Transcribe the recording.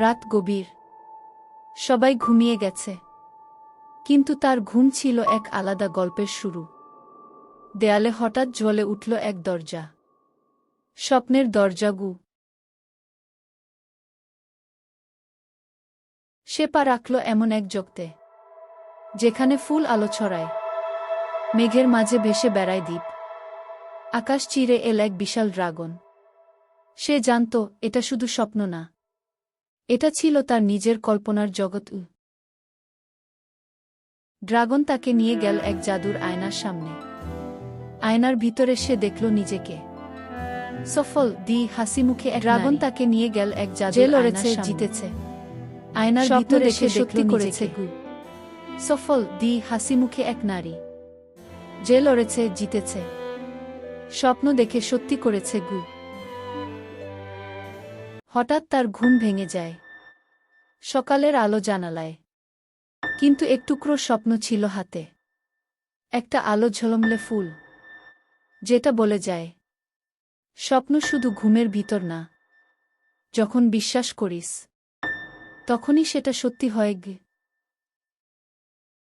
রাত গভীর। সবাই ঘুমিয়ে গেছে, কিন্তু তার ঘুম ছিল এক আলাদা গল্পের শুরু। দেয়ালে হঠাৎ জ্বলে উঠল এক দরজা। স্বপ্নের দরজা। সে পা রাখল এমন এক জগতে, যেখানে ফুল আলো ছড়ায়, মেঘের মাঝে ভেসে বেড়ায় দ্বীপ, আকাশ চিরে এল এক বিশাল ড্রাগন। সে জানত এটা শুধু স্বপ্ন না, এটা ছিল তার নিজের কল্পনার জগৎ। ড্রাগন তাকে নিয়ে গেল এক জাদুর আয়নার সামনে। আয়নার ভিতরে সে দেখল নিজেকে সফল হাসি মুখে। ড্রাগন তাকে নিয়ে গেল এক জাদুর লড়েছে, জিতেছে। আয়নার ভিতরে সে সত্যি করেছে সফল হাসি মুখে এক নারী, যে লড়েছে, জিতেছে। স্বপ্ন দেখে সত্যি করেছে হঠাৎ তার ঘুম ভেঙে যায়। সকালের আলো জানালায়, কিন্তু এক টুকরো স্বপ্ন ছিল হাতে, একটা আলো ঝলমলে ফুল, যেটা বলে যায় স্বপ্ন শুধু ঘুমের ভিতর না, যখন বিশ্বাস করিস তখনই সেটা সত্যি হয়।